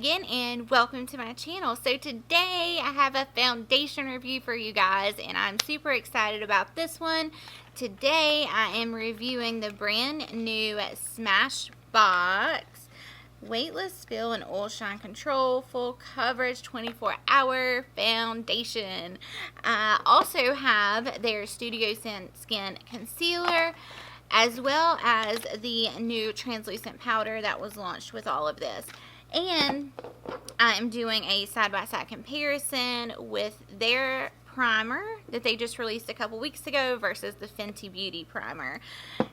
again and welcome to my channel. So today I have a foundation review for you guys and I'm super excited about this one. Today I am reviewing the brand new Smashbox Weightless Fill and Oil Shine Control Full Coverage 24-Hour Foundation. I also have their Studio Skin Concealer, as well as the new translucent powder that was launched with all of this. And I am doing a side-by-side comparison with their primer that they just released a couple weeks ago versus the Fenty Beauty primer.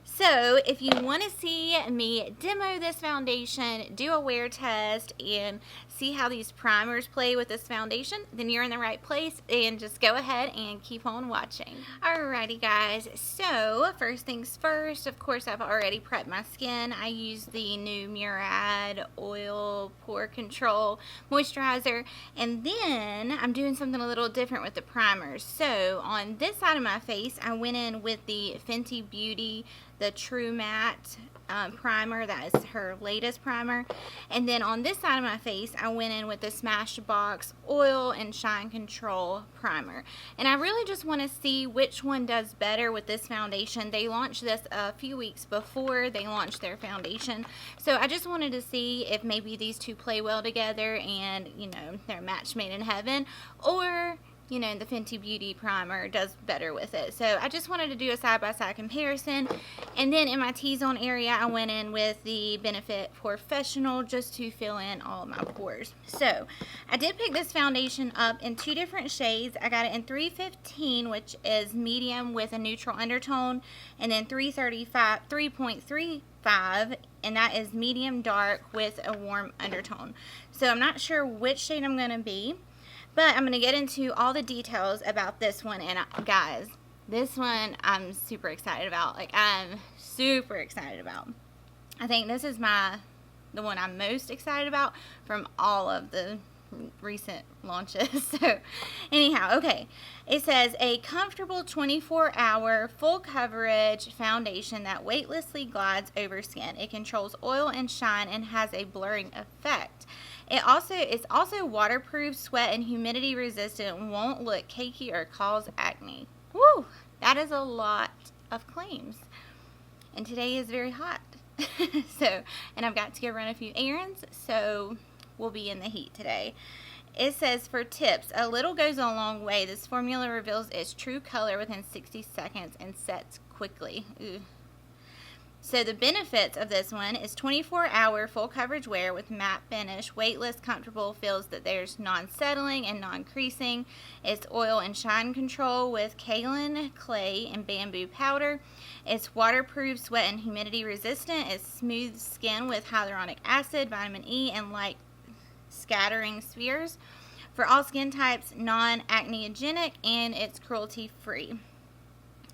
So if you want to see me demo this foundation, do a wear test, and see how these primers play with this foundation, then you're in the right place, and just go ahead and keep on watching. Alrighty guys, so first things first, of course I've already prepped my skin. I use the new Murad Oil Pore Control Moisturizer, and then I'm doing something a little different with the primers. So on this side of my face, I went in with the Fenty Beauty, the True Matte primer. That is her latest primer. And then on this side of my face, I went in with the Smashbox Oil and Shine Control primer. And I really just want to see which one does better with this foundation. They launched this a few weeks before they launched their foundation. So I just wanted to see if maybe these two play well together and, you know, they're a match made in heaven, or you know, the Fenty Beauty primer does better with it. So I just wanted to do a side-by-side comparison. And then in my T-zone area, I went in with the Benefit Porefessional just to fill in all of my pores. So I did pick this foundation up in two different shades. I got it in 315, which is medium with a neutral undertone, and then 3.35, and that is medium dark with a warm undertone. So I'm not sure which shade I'm going to be, but I'm going to get into all the details about this one. And guys, this one I'm super excited about. Like, I'm super excited about. I think this is the one I'm most excited about from all of the recent launches. So anyhow, okay, it says a comfortable 24-hour full coverage foundation that weightlessly glides over skin. It controls oil and shine and has a blurring effect. It's also waterproof, sweat and humidity resistant, won't look cakey or cause acne. Woo! That is a lot of claims. And today is very hot. And I've got to go run a few errands, so we'll be in the heat today. It says, for tips, a little goes a long way. This formula reveals its true color within 60 seconds and sets quickly. Ooh. So the benefits of this one is 24-hour full coverage wear with matte finish, weightless, comfortable, feels that there's non-settling and non-creasing. It's oil and shine control with kaolin, clay, and bamboo powder. It's waterproof, sweat and humidity resistant. It's smooth skin with hyaluronic acid, vitamin E, and light scattering spheres. For all skin types, non-acneogenic, and it's cruelty-free.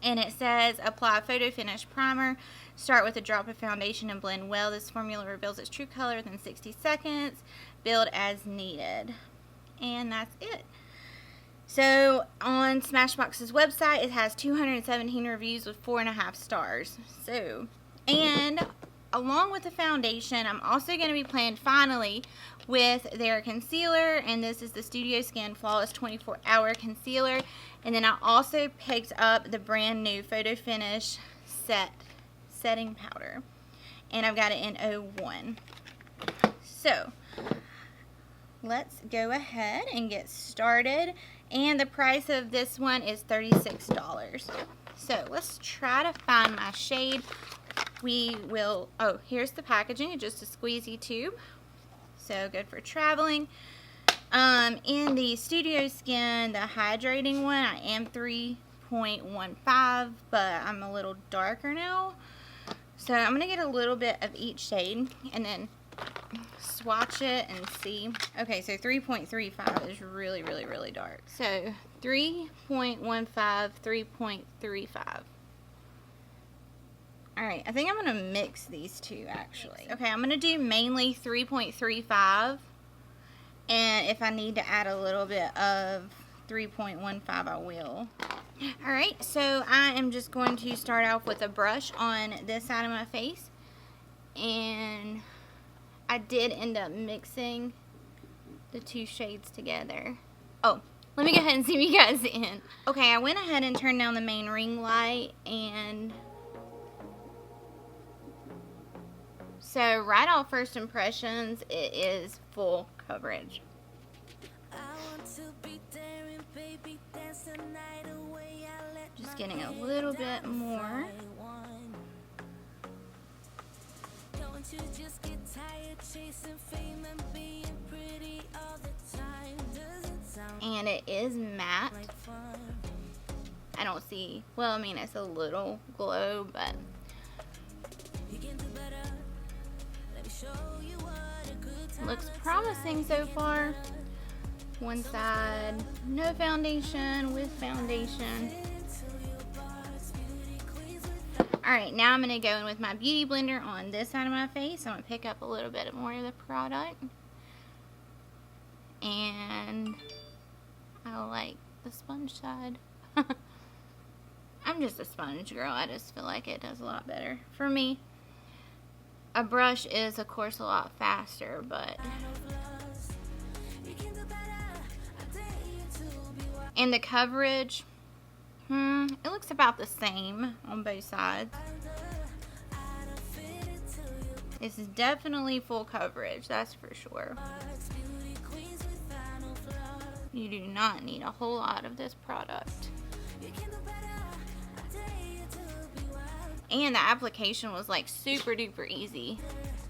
And it says, apply photo finish primer. Start with a drop of foundation and blend well. This formula reveals its true color within 60 seconds. Build as needed. And that's it. So on Smashbox's website, it has 217 reviews with 4.5 stars. So, and along with the foundation, I'm also going to be playing finally with their concealer, and this is the Studio Skin Flawless 24-Hour Concealer. And then I also picked up the brand new Photo Finish Setting Powder, and I've got it in 01. So let's go ahead and get started. And the price of this one is $36. So let's try to find my shade. Oh, here's the packaging. It's just a squeezy tube, so good for traveling. In the Studio Skin, the hydrating one, I am 3.15, but I'm a little darker now. So I'm going to get a little bit of each shade and then swatch it and see. Okay, so 3.35 is really, really, really dark. So 3.15, 3.35. Alright, I think I'm going to mix these two actually. Okay, I'm going to do mainly 3.35. And if I need to add a little bit of 3.15, I will. Alright, so I am just going to start off with a brush on this side of my face. And I did end up mixing the two shades together. Oh, let me go ahead and zoom you guys in. Okay, I went ahead and turned down the main ring light, and so right off first impressions, it is full coverage. Just getting a little bit more. And it is matte. I don't see, well, I mean, it's a little glow, but looks promising so far. One side, no foundation, with foundation. Alright, now I'm going to go in with my beauty blender on this side of my face. I'm going to pick up a little bit more of the product. And I like the sponge side. I'm just a sponge girl. I just feel like it does a lot better for me. A brush is, of course, a lot faster, but... And the coverage, it looks about the same on both sides. It's definitely full coverage, that's for sure. You do not need a whole lot of this product. And the application was like super duper easy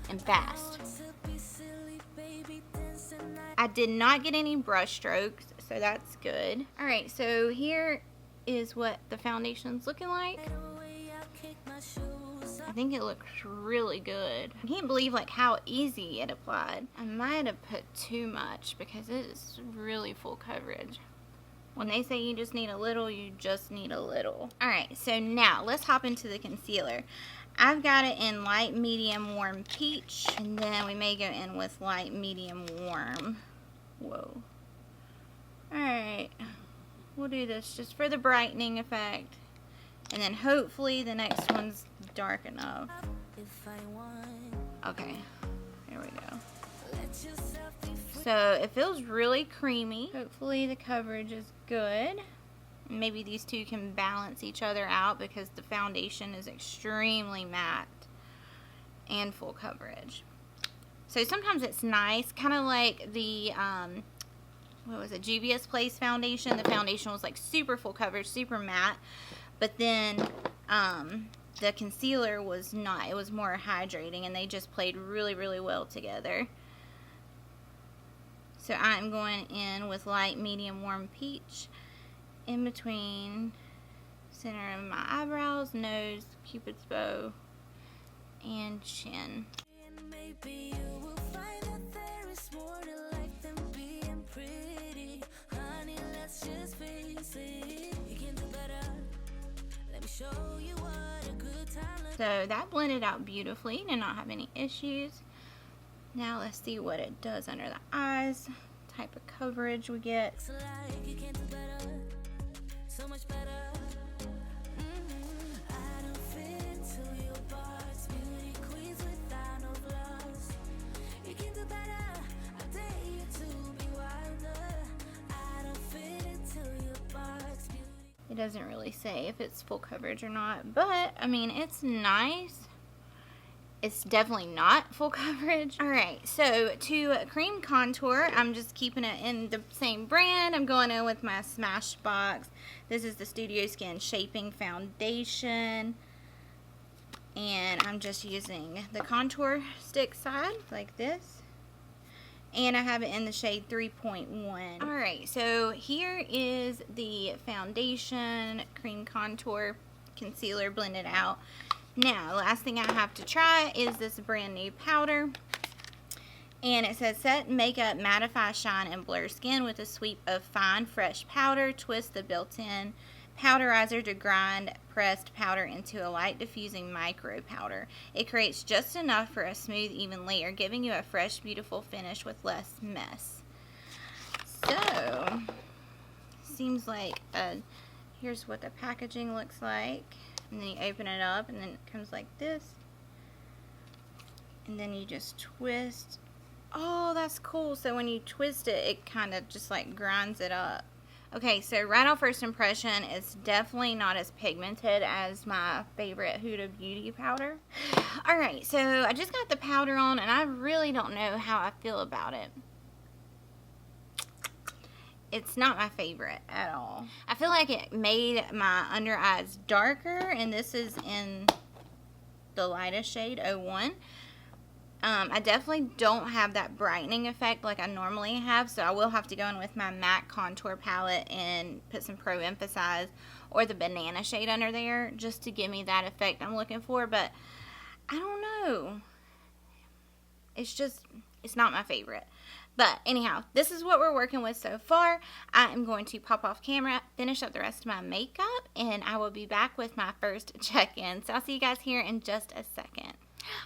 and fast. I did not get any brush strokes, so that's good. Alright, so here is what the foundation's looking like. I think it looks really good. I can't believe like how easy it applied. I might have put too much because it is really full coverage. When they say you just need a little, you just need a little. Alright, so now let's hop into the concealer. I've got it in light, medium, warm peach, and then we may go in with light, medium, warm. Whoa. Alright, we'll do this just for the brightening effect. And then hopefully the next one's dark enough. Okay, here we go. So it feels really creamy. Hopefully the coverage is good. Maybe these two can balance each other out because the foundation is extremely matte and full coverage. So sometimes it's nice, kind of like the, what was it, Juvia's Place foundation. The foundation was like super full coverage, super matte. But then the concealer was not. It was more hydrating, and they just played really, really well together. So I'm going in with light, medium, warm peach in between center of my eyebrows, nose, cupid's bow, and chin. So that blended out beautifully, did not have any issues. Now let's see what it does under the eyes, type of coverage we get. It doesn't really say if it's full coverage or not, but I mean, it's nice. It's definitely not full coverage. Alright, so to cream contour, I'm just keeping it in the same brand. I'm going in with my Smashbox. This is the Studio Skin Shaping Foundation. And I'm just using the contour stick side, like this. And I have it in the shade 3.1. Alright, so here is the foundation, cream contour, concealer blended out. Now, last thing I have to try is this brand new powder. And it says, set makeup, mattify, shine, and blur skin with a sweep of fine, fresh powder. Twist the built-in powderizer to grind pressed powder into a light diffusing micro powder. It creates just enough for a smooth, even layer, giving you a fresh, beautiful finish with less mess. So, seems like, here's what the packaging looks like. And then you open it up, and then it comes like this. And then you just twist Oh, that's cool. So when you twist it, it kind of just like grinds it up. Okay, so right off first impression, it's definitely not as pigmented as my favorite Huda Beauty powder. Alright, so I just got the powder on, and I really don't know how I feel about it. It's not my favorite at all. I feel like it made my under eyes darker, and this is in the lightest shade, 01. I definitely don't have that brightening effect like I normally have, so I will have to go in with my MAC contour palette and put some Pro Emphasize or the banana shade under there just to give me that effect I'm looking for, but I don't know. It's not my favorite. But anyhow, this is what we're working with so far. I am going to pop off camera, finish up the rest of my makeup, and I will be back with my first check-in. So I'll see you guys here in just a second.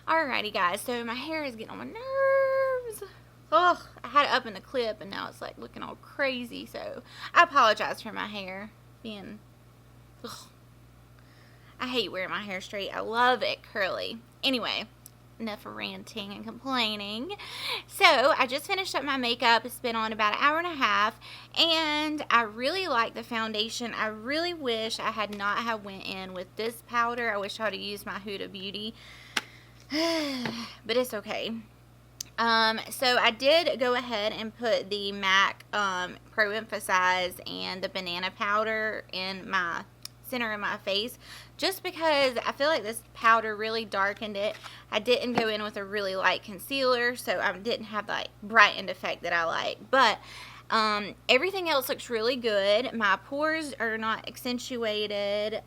Alrighty guys, so my hair is getting on my nerves. Ugh, I had it up in the clip and now it's like looking all crazy, so I apologize for my hair being, ugh. I hate wearing my hair straight. I love it curly. Anyway, enough ranting and complaining. So I just finished up my makeup. It's been on about an hour and a half, and I really like the foundation. I really wish I had not have went in with this powder. I wish I would have used my Huda Beauty. But it's okay. So I did go ahead and put the MAC Pro Emphasize and the banana powder in my center of my face, just because I feel like this powder really darkened it. I didn't go in with a really light concealer, so I didn't have the brightened effect that I like. But everything else looks really good. My pores are not accentuated.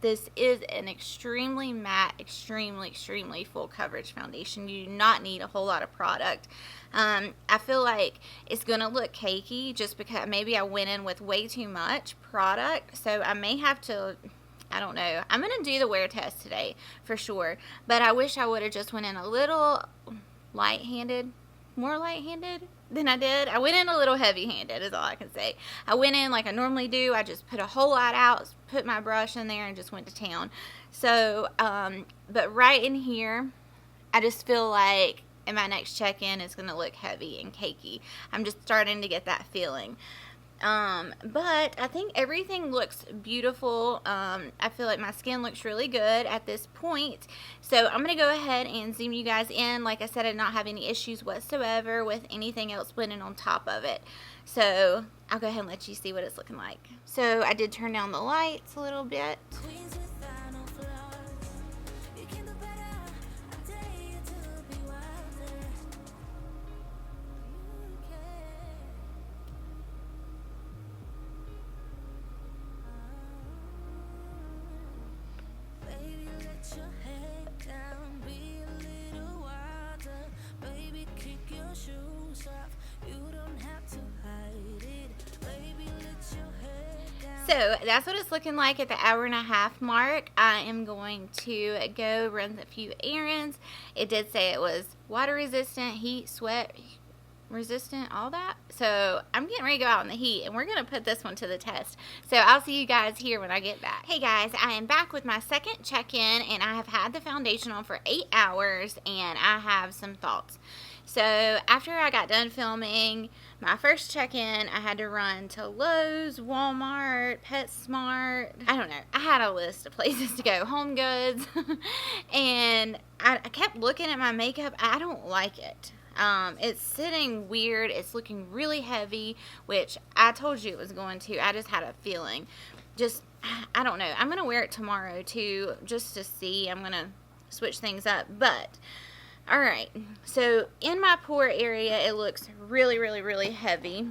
This is an extremely matte, extremely full coverage foundation. You do not need a whole lot of product. I feel like it's going to look cakey just because maybe I went in with way too much product. So I may have to, I don't know. I'm going to do the wear test today for sure. But I wish I would have just went in a little light-handed, more light-handed than I did. I went in a little heavy-handed is all I can say. I went in like I normally do. I just put a whole lot out, put my brush in there, and just went to town. So, but right in here, I just feel like in my next check-in, it's going to look heavy and cakey. I'm just starting to get that feeling. But I think everything looks beautiful. I feel like my skin looks really good at this point. So I'm going to go ahead and zoom you guys in. Like I said, I did not have any issues whatsoever with anything else blending on top of it. So I'll go ahead and let you see what it's looking like. So I did turn down the lights a little bit. So that's what it's looking like at the hour and a half mark. I am going to go run a few errands. It did say it was water resistant, heat, sweat resistant, all that. So I'm getting ready to go out in the heat, and we're going to put this one to the test. So I'll see you guys here when I get back. Hey guys, I am back with my second check-in, and I have had the foundation on for 8 hours, and I have some thoughts. So after I got done filming my first check-in, I had to run to Lowe's, Walmart, PetSmart. I don't know. I had a list of places to go, Home Goods, and I kept looking at my makeup. I don't like it. It's sitting weird. It's looking really heavy, which I told you it was going to. I just had a feeling. Just, I don't know. I'm going to wear it tomorrow too, just to see. I'm going to switch things up, but alright, so in my pore area, it looks really heavy.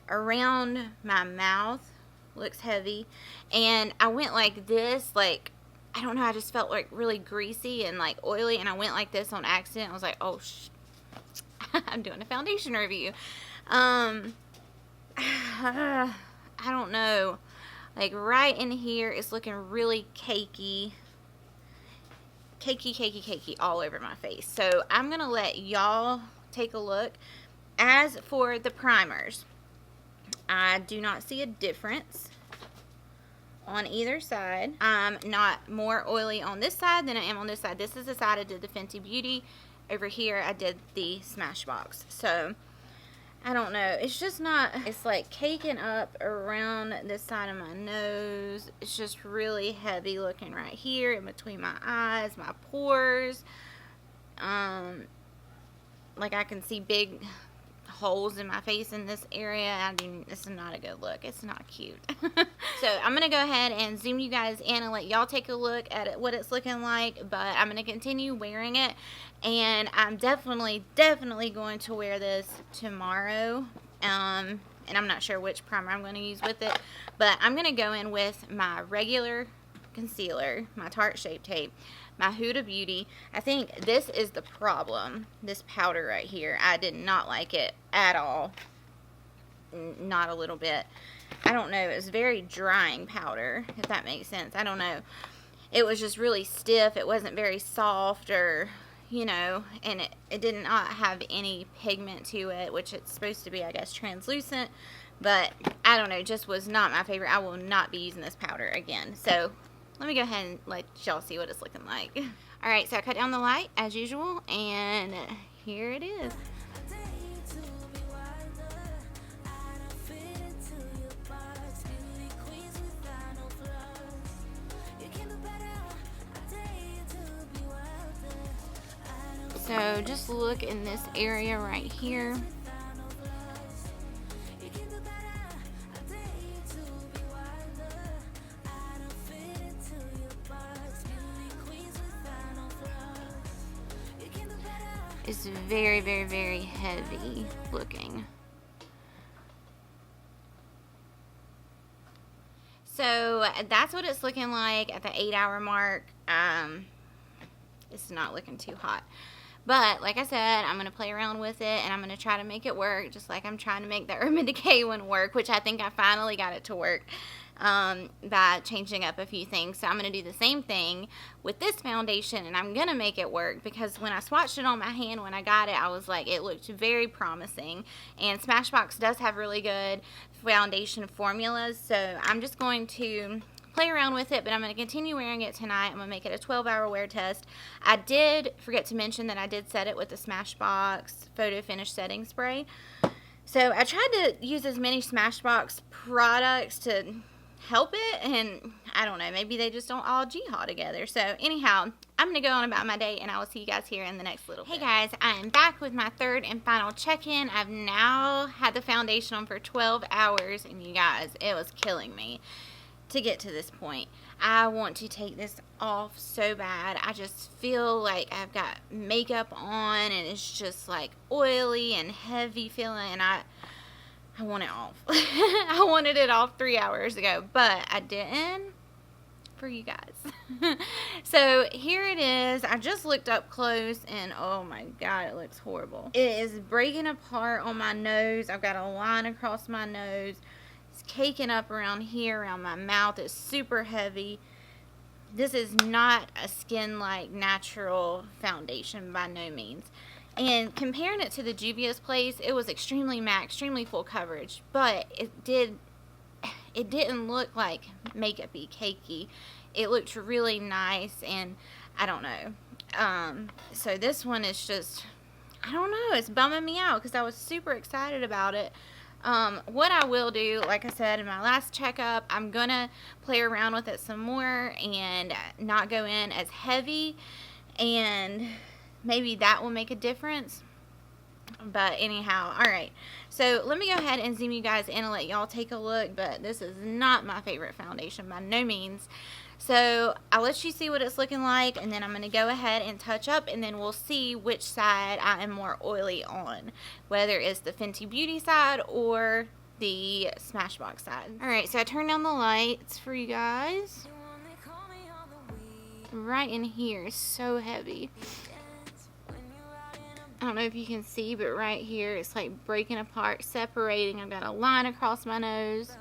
Around my mouth looks heavy, and I went like this, like, I don't know, I just felt like really greasy and like oily, and I went like this on accident. I was like, oh, I'm doing a foundation review. I don't know, like right in here, it's looking really cakey all over my face. So I'm gonna let y'all take a look. As for the primers, I do not see a difference on either side. I'm not more oily on this side than I am on this side. This is the side I did the Fenty Beauty over here I did the Smashbox. So I don't know. It's just not, it's like caking up around this side of my nose. It's just really heavy looking right here in between my eyes, my pores. Like I can see big holes in my face in this area. This is not a good look. It's not cute. So I'm going to go ahead and zoom you guys in and let y'all take a look at it, what it's looking like. But I'm going to continue wearing it. And I'm definitely going to wear this tomorrow. And I'm not sure which primer I'm going to use with it. But I'm going to go in with my regular concealer, my Tarte Shape Tape, my Huda Beauty. I think this is the problem, this powder right here. I did not like it at all. Not a little bit. I don't know. It was very drying powder, if that makes sense. I don't know. It was just really stiff. It wasn't very soft, or, you know, and it did not have any pigment to it, which it's supposed to be, I guess, translucent. But I don't know. Just was not my favorite. I will not be using this powder again. So let me go ahead and let y'all see what it's looking like. Alright, so I cut down the light as usual, and here it is. So just look in this area right here. It's very, very, very heavy looking. So that's what it's looking like at the 8-hour mark. It's not looking too hot. But like I said, I'm going to play around with it, and I'm going to try to make it work, just like I'm trying to make the Urban Decay one work, which I think I finally got it to work by changing up a few things. So I'm going to do the same thing with this foundation, and I'm going to make it work, because when I swatched it on my hand when I got it, I was like, it looked very promising. And Smashbox does have really good foundation formulas, so I'm just going to play around with it, but I'm going to continue wearing it tonight. I'm going to make it a 12-hour wear test. I did forget to mention that I did set it with the Smashbox Photo Finish Setting Spray. So I tried to use as many Smashbox products to help it, and I don't know, maybe they just don't all jihad together. So anyhow, I'm going to go on about my day, and I will see you guys here in the next little bit. Hey guys, I am back with my third and final check-in. I've now had the foundation on for 12 hours, and you guys, it was killing me to get to this point. I want to take this off so bad. I just feel like I've got makeup on, and it's just like oily and heavy feeling, and I want it off. I wanted it off 3 hours ago, but I didn't for you guys. So here it is. I just looked up close, and oh my god, it looks horrible. It is breaking apart on my nose. I've got a line across my nose. It's caking up around here, around my mouth. It's super heavy. This is not a skin-like natural foundation by no means. And comparing it to the Juvia's Place, it was extremely matte, extremely full coverage, but it didn't look like makeup-y, cakey. It looked really nice, and I don't know. So this one is just, I don't know, it's bumming me out because I was super excited about it. What I will do, like I said in my last checkup, I'm gonna play around with it some more and not go in as heavy, and maybe that will make a difference. But anyhow, alright, so let me go ahead and zoom you guys in and let y'all take a look. But this is not my favorite foundation by no means. So I'll let you see what it's looking like, and then I'm going to go ahead and touch up, and then we'll see which side I am more oily on, whether it's the Fenty Beauty side or the Smashbox side. Alright, so I turned down the lights for you guys. Right in here is so heavy. I don't know if you can see, but right here it's like breaking apart, separating. I've got a line across my nose.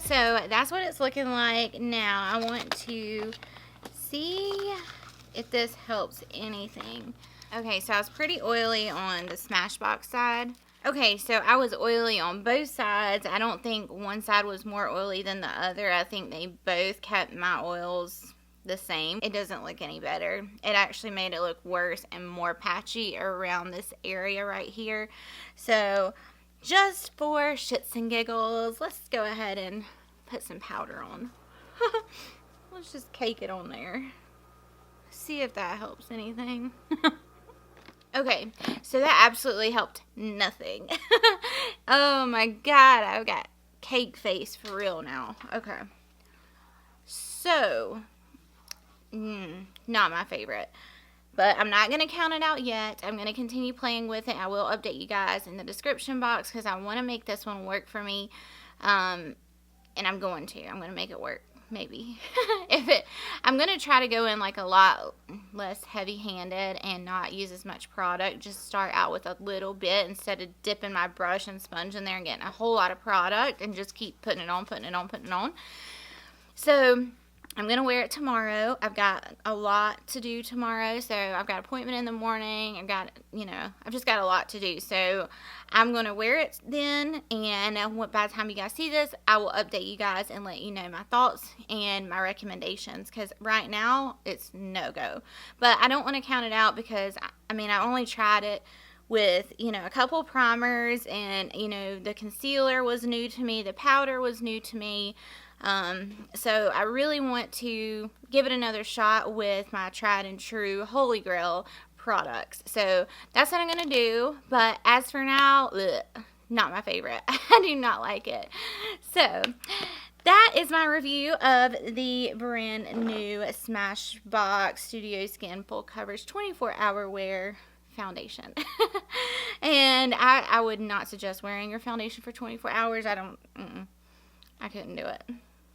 So that's what it's looking like now. I want to see if this helps anything. Okay, so I was pretty oily on the Smashbox side. Okay, so I was oily on both sides. I don't think one side was more oily than the other. I think they both kept my oils the same. It doesn't look any better. It actually made it look worse and more patchy around this area right here. So just for shits and giggles, let's go ahead and put some powder on. Let's just cake it on there. See if that helps anything. Okay, so that absolutely helped nothing. Oh my god, I've got cake face for real now. Okay. So, not my favorite. But I'm not going to count it out yet. I'm going to continue playing with it. I will update you guys in the description box because I want to make this one work for me. And I'm going to make it work. Maybe. I'm going to try to go in like a lot less heavy-handed and not use as much product. Just start out with a little bit instead of dipping my brush and sponge in there and getting a whole lot of product and just keep putting it on, putting it on, putting it on. So I'm going to wear it tomorrow. I've got a lot to do tomorrow. So I've got an appointment in the morning. I've just got a lot to do. So I'm going to wear it then. And by the time you guys see this, I will update you guys and let you know my thoughts and my recommendations. Because right now, it's no-go. But I don't want to count it out because, I only tried it with, a couple primers. And, the concealer was new to me. The powder was new to me. So I really want to give it another shot with my tried and true Holy Grail products. So that's what I'm going to do. But as for now, not my favorite. I do not like it. So that is my review of the brand new Smashbox Studio Skin Full Coverage 24-Hour Wear Foundation. And I would not suggest wearing your foundation for 24 hours. I couldn't do it.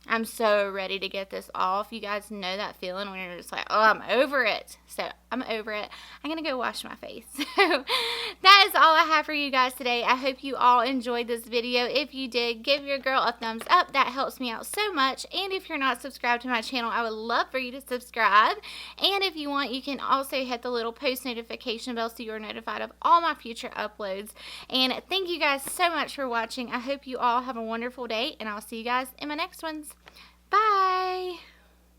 I'm so ready to get this off. You guys know that feeling when you're just like, oh, I'm over it. So I'm over it. I'm going to go wash my face. So that is all I have for you guys today. I hope you all enjoyed this video. If you did, give your girl a thumbs up. That helps me out so much. And if you're not subscribed to my channel, I would love for you to subscribe. And if you want, you can also hit the little post notification bell so you're notified of all my future uploads. And thank you guys so much for watching. I hope you all have a wonderful day. And I'll see you guys in my next ones. Bye!